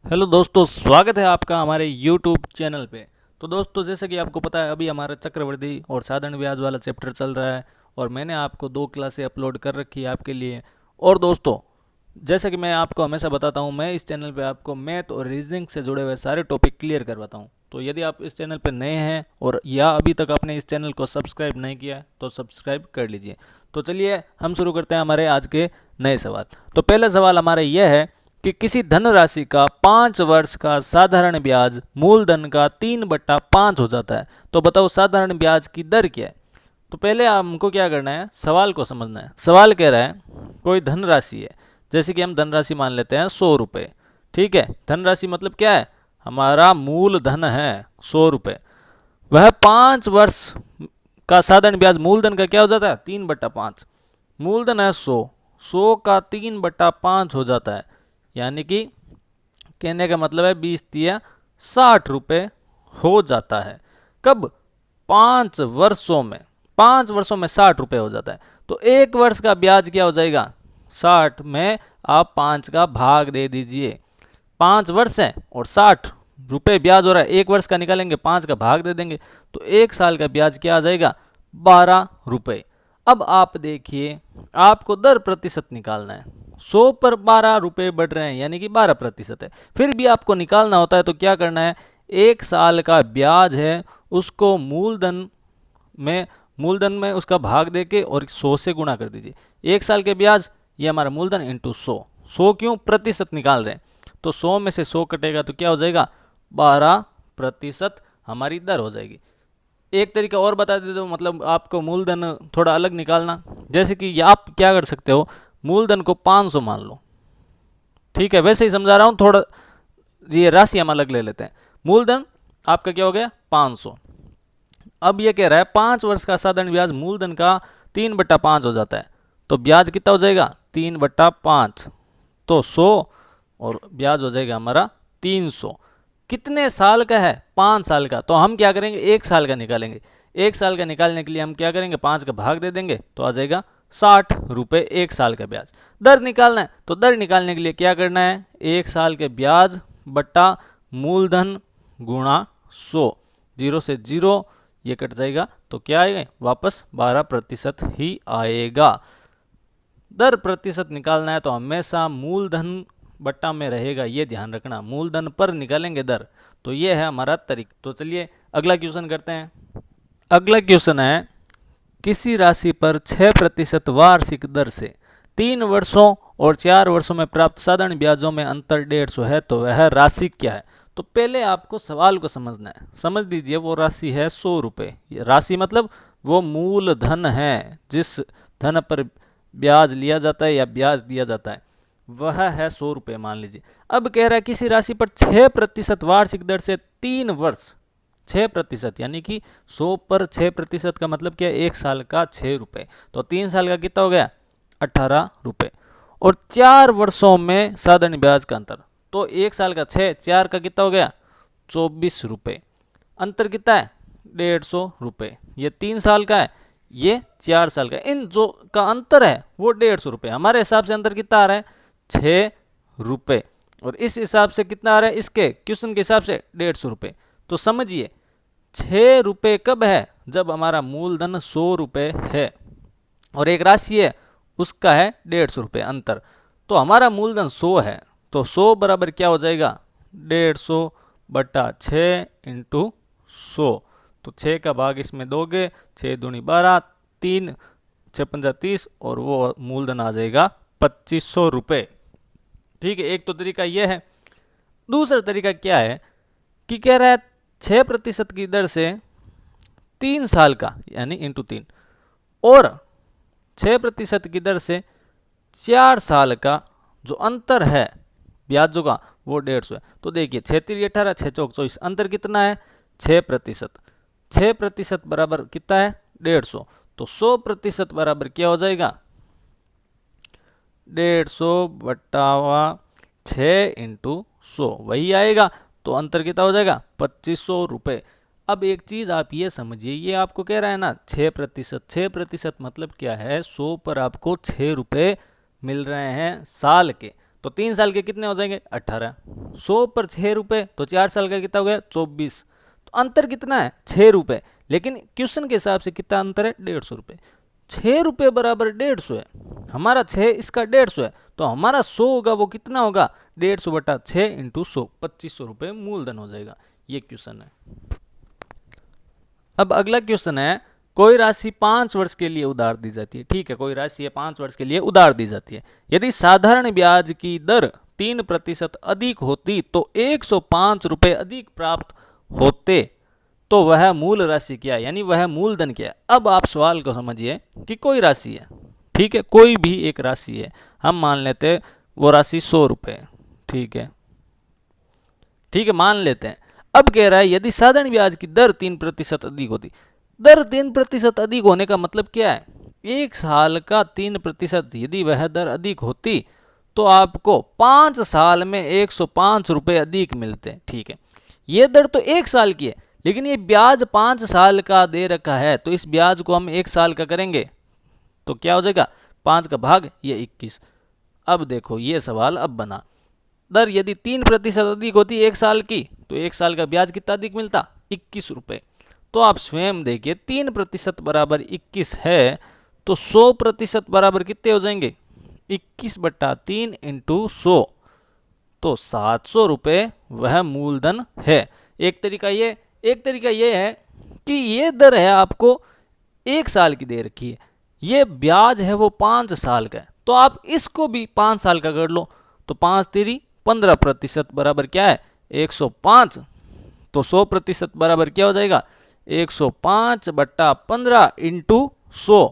Hello दोस्तों, स्वागत है आपका हमारे YouTube चैनल पे। तो दोस्तों, जैसे कि आपको पता है, अभी हमारा चक्रवृद्धि और साधारण ब्याज वाला चैप्टर चल रहा है और मैंने आपको 2 क्लासें अपलोड कर रखी है आपके लिए। और दोस्तों, जैसे कि मैं आपको हमेशा बताता हूँ, मैं इस चैनल पे आपको मैथ और रीजनिंग से जुड़े हुए सारे टॉपिक क्लियर करवाता हूँ। तो यदि आप इस चैनल पे नए हैं और या अभी तक आपने इस चैनल को सब्सक्राइब नहीं किया है तो सब्सक्राइब कर लीजिए। तो चलिए हम शुरू करते हैं हमारे आज के नए सवाल। तो पहला सवाल हमारा यह है कि किसी धनराशि का 5 वर्ष का साधारण ब्याज मूलधन का 3/5 हो जाता है। तो बताओ साधारण ब्याज की दर क्या है। तो पहले हमको क्या करना है, सवाल को समझना है। सवाल कह रहा है कोई धनराशि है, जैसे कि हम धनराशि मान लेते हैं 100 रुपये। ठीक है, धनराशि मतलब क्या है, हमारा मूलधन है 100 रुपये। वह 5 वर्ष का साधारण ब्याज मूलधन का क्या हो जाता है, 3/5। मूलधन है 100, 100 का 3/5 हो जाता है, यानी कि कहने का मतलब है 20 × 60 रुपये हो जाता है। कब, 5 वर्षों में। 5 वर्षों में 60 रुपये हो जाता है। तो 1 वर्ष का ब्याज क्या हो जाएगा, 60 में आप 5 का भाग दे दीजिए। 5 वर्ष है और 60 रुपये ब्याज हो रहा है, 1 वर्ष का निकालेंगे, 5 का भाग दे देंगे, तो 1 साल का ब्याज क्या आ जाएगा, 12 रुपये। अब आप देखिए, आपको दर प्रतिशत निकालना है। 100 पर 12 रुपये बढ़ रहे हैं, यानी कि 12% है। फिर भी आपको निकालना होता है तो क्या करना है, 1 साल का ब्याज है उसको में मूलधन में उसका भाग देके और 100 से गुणा कर दीजिए। 1 साल के ब्याज, ये हमारा मूलधन इंटू 100। 100 क्यों, प्रतिशत निकाल रहे हैं, तो 100 में से 100 कटेगा तो क्या हो जाएगा, 12% हमारी दर हो जाएगी। एक तरीका और बता देते हो, मतलब आपको मूलधन थोड़ा अलग निकालना। जैसे कि आप क्या कर सकते हो, मूलधन को 500 मान लो। ठीक है, वैसे ही समझा रहा हूँ, थोड़ा ये राशि हम अलग ले लेते हैं। मूलधन आपका क्या हो गया, 500। अब ये कह रहा है 5 वर्ष का साधारण ब्याज मूलधन का 3/5 हो जाता है। तो ब्याज कितना हो जाएगा, 3/5। तो 100 और ब्याज हो जाएगा हमारा 300। कितने साल का है, 5 साल का। तो हम क्या करेंगे, 1 साल का निकालेंगे। 1 साल का निकालने के लिए हम क्या करेंगे, 5 का भाग दे देंगे तो आ जाएगा 60 रुपये 1 साल का ब्याज। दर निकालना है, तो दर निकालने के लिए क्या करना है, 1 साल के ब्याज बट्टा मूलधन गुणा 100। 0 से 0 ये कट जाएगा तो क्या आएगा, वापस 12% ही आएगा। दर प्रतिशत निकालना है तो हमेशा मूलधन बट्टा में रहेगा, ये ध्यान रखना। मूलधन पर निकालेंगे दर। तो ये है हमारा तरीका। तो चलिए अगला क्वेश्चन करते हैं। अगला क्वेश्चन है, किसी राशि पर 6% वार्षिक दर से 3 वर्षों और 4 वर्षों में प्राप्त साधारण ब्याजों में अंतर 150 है, तो वह राशि क्या है। तो पहले आपको सवाल को समझना है। समझ लीजिए, वो राशि है 100 रुपये। राशि मतलब वो मूलधन है, जिस धन पर ब्याज लिया जाता है या ब्याज दिया जाता है, वह है 100 रुपये मान लीजिए। अब कह रहा है किसी राशि पर 6% वार्षिक दर से 3 वर्ष, 6% यानी कि 100 पर 6% का मतलब क्या है, 1 साल का 6 रुपये। तो 3 साल का कितना हो गया, 18 रुपये। और 4 वर्षों में साधारण ब्याज का अंतर, तो 1 साल का 6, 4 का कितना हो गया, 24 रुपये। अंतर कितना है, 150 रुपये। ये 3 साल का है, ये 4 साल का है। इन जो का अंतर है वो 150 रुपये। हमारे हिसाब से अंतर कितना आ रहा है, 6 रुपये। और इस हिसाब से कितना आ रहा है, इसके क्वेश्चन के हिसाब से 150 रुपये। तो समझिए, 6 रुपये कब है, जब हमारा मूलधन 100 रुपये है और एक राशि है उसका है 150 रुपये अंतर। तो हमारा मूलधन 100 है, तो 100 बराबर क्या हो जाएगा, 150/6 इंटू 100। तो 6 का भाग इसमें दोगे, 6 दूनी 12, 3 6 पंजा 30 और वो मूलधन आ जाएगा 2500 रुपये। ठीक है, एक तो तरीका यह है। दूसरा तरीका क्या है कि कह रहा है 6% की दर से 3 साल का यानी इंटू 3, और 6% की दर से 4 साल का जो अंतर है ब्याजों का वो 150 है। तो देखिए 6×3 = 18, 6×4 = 24, अंतर कितना है, 6%। 6% बराबर कितना है, 150। तो 100% बराबर क्या हो जाएगा, 150/6 इंटू 100 वही आएगा। तो अंतर कितना हो जाएगा, 2500 रुपये। अब एक चीज आप ये समझिए, ये आपको कह रहा है ना 6%। 6% मतलब क्या है, 100 पर आपको 6 रुपये मिल रहे हैं साल के। तो 3 साल के कितने हो जाएंगे 18। 100 पर 6 रुपये, तो 4 साल का कितना हो गया 24। तो अंतर कितना है 6 रुपये, लेकिन क्वेश्चन के हिसाब से कितना अंतर है 150 रुपये। 6 रुपये बराबर 150 है, हमारा 6 इसका 150 है, तो हमारा 100 होगा वो कितना होगा 150 बटा 6 इंटू 100, 2500 रुपये मूलधन हो जाएगा। ये क्वेश्चन है। अब अगला क्वेश्चन है, कोई राशि 5 वर्ष के लिए उधार दी जाती है। ठीक है, कोई राशि है 5 वर्ष के लिए उधार दी जाती है। यदि साधारण ब्याज की दर 3% अधिक होती तो 105 रुपये अधिक प्राप्त होते, तो वह मूल राशि क्या है, यानी वह मूलधन क्या है। अब आप सवाल को समझिए कि कोई राशि है, ठीक है, कोई भी एक राशि है, हम मान लेते वो राशि 100 रुपये, ठीक है, ठीक है, मान लेते हैं। अब कह रहा है यदि साधारण ब्याज की दर 3% अधिक होती। दर 3% अधिक होने का मतलब क्या है, एक साल का 3% यदि वह दर अधिक होती तो आपको 5 साल में 105 रुपये अधिक मिलते। ठीक है, ये दर तो एक साल की है, लेकिन ये ब्याज 5 साल का दे रखा है, तो इस ब्याज को हम एक साल का करेंगे तो क्या हो जाएगा 5 का भाग ये 21। अब देखो ये सवाल अब बना, दर यदि 3% अधिक होती एक साल की, तो एक साल का ब्याज कितना अधिक मिलता 21 रुपये। तो आप स्वयं देखिए 3% बराबर 21 है, तो 100% बराबर कितने हो जाएंगे 21 बट्टा 3 इंटू 100, तो 700 रुपये वह मूलधन है। एक तरीका ये है कि ये दर है आपको एक साल की दे रखी है, ये ब्याज है वो 5 साल का है, तो आप इसको भी 5 साल का कर लो, तो 5 तेरी 15% बराबर क्या है 105, तो 100% बराबर क्या हो जाएगा 105 बट्टा 15 इंटू 100,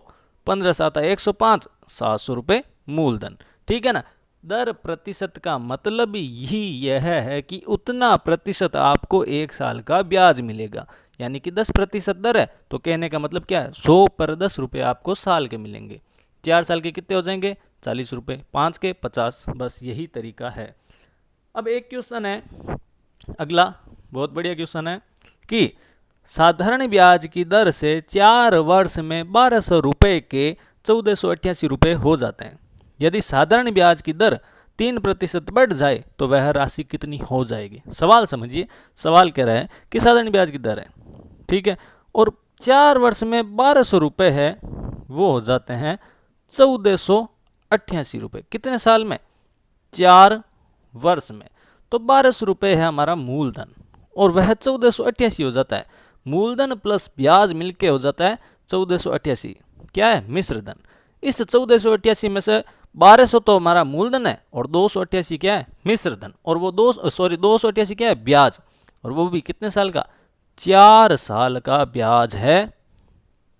15 7 105, 700 रुपये मूलधन। ठीक है ना। दर प्रतिशत का मतलब ही यह है कि उतना प्रतिशत आपको एक साल का ब्याज मिलेगा, यानी कि 10% दर है, तो कहने का मतलब क्या है 100 पर 10 रुपये आपको साल के मिलेंगे। 4 साल के कितने हो जाएंगे 40 रुपये, 5 के 50, बस यही तरीका है। अब एक क्वेश्चन है अगला, बहुत बढ़िया क्वेश्चन है कि साधारण ब्याज की दर से 4 वर्ष में 1200 रुपये के 1488 रुपये हो जाते हैं। यदि साधारण ब्याज की दर 3% बढ़ जाए तो वह राशि कितनी हो जाएगी। सवाल समझिए, सवाल कह रहा है कि साधारण ब्याज की दर है, ठीक है, और 4 वर्ष में 1200 रुपये है, वो हो जाते हैं 1488 रुपये। कितने साल में 4 वर्ष में, तो 1200 रुपये है हमारा मूलधन और वह 1488 हो जाता है। मूलधन प्लस ब्याज मिलके हो जाता है 1488, क्या है मिश्र धन। इस 1488 में से 1200 तो हमारा मूलधन है और 288 क्या है मिश्र धन, और वो 288 क्या है ब्याज, और वो भी कितने साल का 4 साल का ब्याज है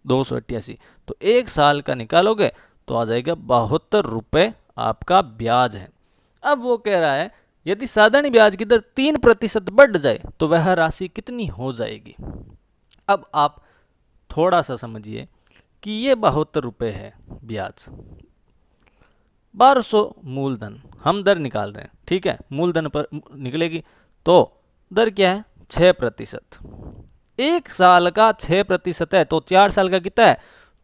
288। तो एक साल का निकालोगे तो आ जाएगा 72 रुपये आपका ब्याज है। अब वो कह रहा है यदि साधारण ब्याज की दर 3% बढ़ जाए तो वह राशि कितनी हो जाएगी। अब आप थोड़ा सा समझिए कि ये 72 रुपये है ब्याज, 1200 मूलधन, हम दर निकाल रहे हैं, ठीक है, मूलधन पर निकलेगी तो दर क्या है 6%। एक साल का 6% है, तो 4 साल का कितना है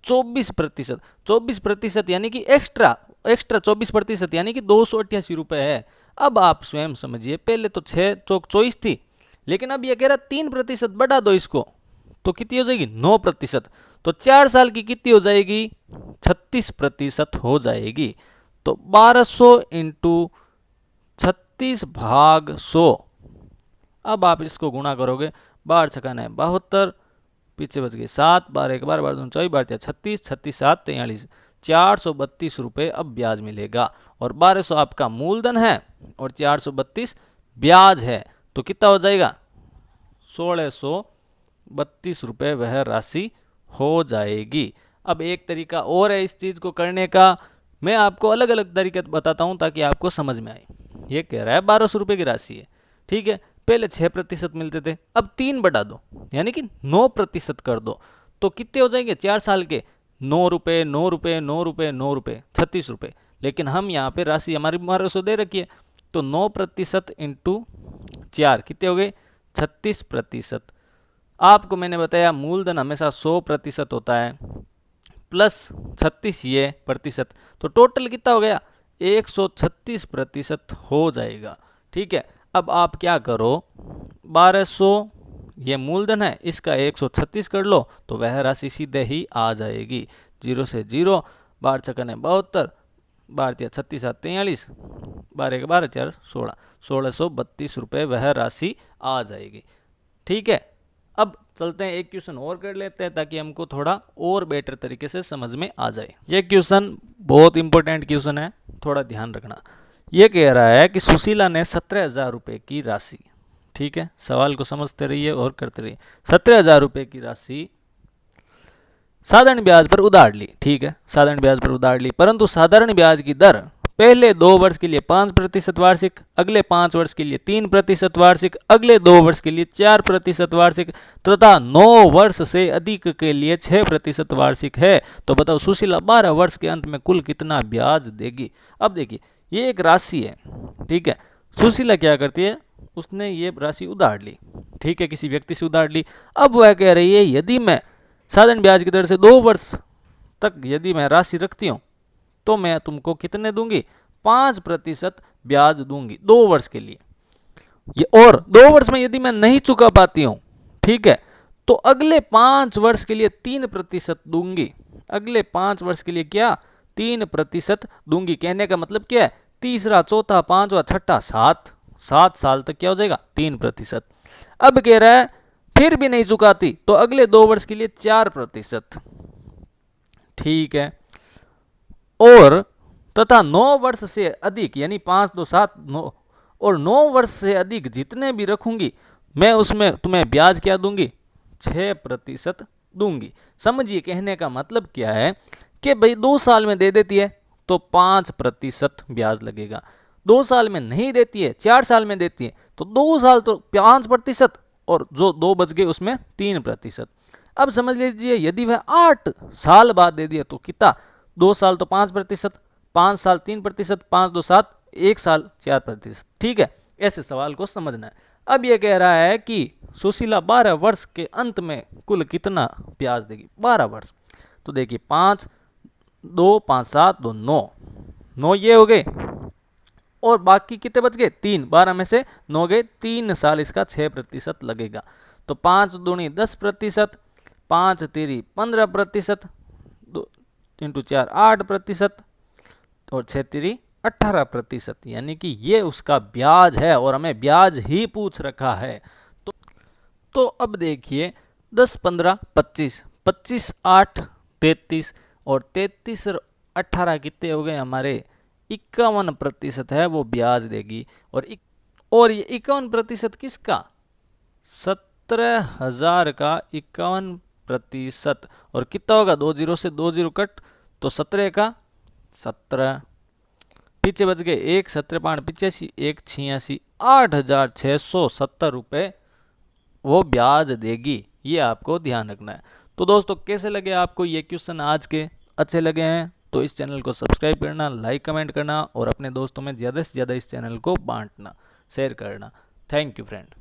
24%। 24% यानी कि एक्स्ट्रा 24% यानी कि 288 रुपये है। अब आप स्वयं समझिए, पहले तो 6 चौक 24 थी, लेकिन अब यह कह रहा 3% बढ़ा दो इसको, तो कितनी हो जाएगी 9%। तो 4 साल की कितनी हो जाएगी 36% हो जाएगी। तो 1200 इंटू 36 भाग 100, अब आप इसको गुणा करोगे, 12 छक्का है 72, पीछे बच गए 7, 12 1 12 12 24 12 36, 36 7 43, 432 रुपये अब ब्याज मिलेगा। और 1200 आपका मूलधन है और 432 ब्याज है, तो कितना हो जाएगा 1632 रुपये वह राशि हो जाएगी। अब एक तरीका और है इस चीज़ को करने का, मैं आपको अलग अलग तरीके बताता हूँ ताकि आपको समझ में आए। ये कह रहा है 1200 रुपये की राशि है, ठीक है, पहले 6% मिलते थे, अब 3 बढ़ा दो यानी कि 9% कर दो, तो कितने हो जाएंगे 4 साल के 9 रुपये 9 रुपये 9 रुपये 9 रुपये 36 रुपये। लेकिन हम यहाँ पे राशि हमारी 1200 दे रखी है, तो 9% इंटू 4 कितने हो गए 36%। आपको मैंने बताया मूलधन हमेशा 100% होता है, प्लस 36 ये प्रतिशत, तो टोटल कितना हो गया 136% हो जाएगा। ठीक है, अब आप क्या करो, 1200 ये मूलधन है, इसका 136 कर लो तो वह राशि सीधे ही आ जाएगी। 0 से 0, 12 छक्के 72, 12 36 43, 12 के 12 4 16, 1632 रुपये वह राशि आ जाएगी। ठीक है, अब चलते हैं एक क्वेश्चन और कर लेते हैं ताकि हमको थोड़ा और बेटर तरीके से समझ में आ जाए। ये क्वेश्चन बहुत इंपॉर्टेंट क्वेश्चन है, थोड़ा ध्यान रखना। ये कह रहा है कि सुशीला ने 17,000 रुपये की राशि, ठीक है, सवाल को समझते रहिए और करते रहिए। 17,000 रुपये की राशि साधारण ब्याज पर उधार ली, ठीक है, साधारण ब्याज पर उधार ली, परंतु साधारण ब्याज की दर पहले 2 वर्ष के लिए 5% वार्षिक, अगले 5 वर्ष के लिए 3% वार्षिक, अगले 2 वर्ष के लिए 4% वार्षिक तथा 9 वर्ष से अधिक के लिए 6% वार्षिक है। तो बताओ सुशीला 12 वर्ष के अंत में कुल कितना ब्याज देगी। अब देखिए, ये एक राशि है, ठीक है, सुशीला क्या करती है, उसने ये राशि उधार ली, ठीक है, किसी व्यक्ति से उधार ली। अब वह कह रही है यदि मैं साधारण ब्याज की दर से 2 वर्ष तक यदि मैं राशि रखती हूं तो मैं तुमको कितने दूंगी, 5% ब्याज दूंगी 2 वर्ष के लिए। ये और 2 वर्ष में यदि मैं नहीं चुका पाती हूं, ठीक है, तो अगले 5 वर्ष के लिए 3% दूंगी। अगले 5 वर्ष के लिए क्या, 3% दूंगी। कहने का मतलब क्या है, तीसरा, चौथा, पांचवा, छठा, 7 साल तक क्या हो जाएगा, 3%। अब कह रहा है फिर भी नहीं चुकाती तो अगले 2 वर्ष के लिए 4%, ठीक है, और तथा 9 वर्ष से अधिक, यानी 5 2 7 9, और 9 वर्ष से अधिक जितने भी रखूंगी मैं उसमें तुम्हें ब्याज क्या दूंगी, 6% दूंगी। समझिए कहने का मतलब क्या है कि भाई 2 साल में दे देती है तो 5% ब्याज लगेगा, 2 साल में नहीं देती है, 4 साल में देती है तो 2 साल तो 5% और जो 2 बच गए उसमें 3%। अब समझ लीजिए यदि वह 8 साल बाद दे दिया तो कितना, 2 साल तो 5%, 5 साल 3%, 5 2 7, 1 साल 4%, ठीक है, ऐसे सवाल को समझना है। अब यह कह रहा है कि सुशीला 12 वर्ष के अंत में कुल कितना ब्याज देगी, 12 वर्ष। तो देखिए 5 2 5 7 2 9 ये हो गए और बाकी कितने बच गए, 3, 12 में से 9 गए, 3 साल इसका 6% लगेगा। तो 5 दूनी 10%, 5 तेरी 15%, 2 इंटू 4 8%, और 6 तेरी 18%, यानी कि ये उसका ब्याज है और हमें ब्याज ही पूछ रखा है। तो अब देखिए 10 15 25, 25 8 33, और 33 और 18 कितने हो गए हमारे, 51% है वो ब्याज देगी। और ये 51% किसका, 17,000 का 51%, और कितना होगा, 2 जीरो से 2 जीरो कट, तो 17 का 17, पीछे बच गए 1 17 5 85, 1 86, 8,670 रुपये वो ब्याज देगी। ये आपको ध्यान रखना है। तो दोस्तों कैसे लगे आपको ये क्वेश्चन आज के, अच्छे लगे हैं तो इस चैनल को सब्सक्राइब करना, लाइक कमेंट करना और अपने दोस्तों में ज़्यादा से ज़्यादा इस चैनल को बांटना, शेयर करना। Thank you friend.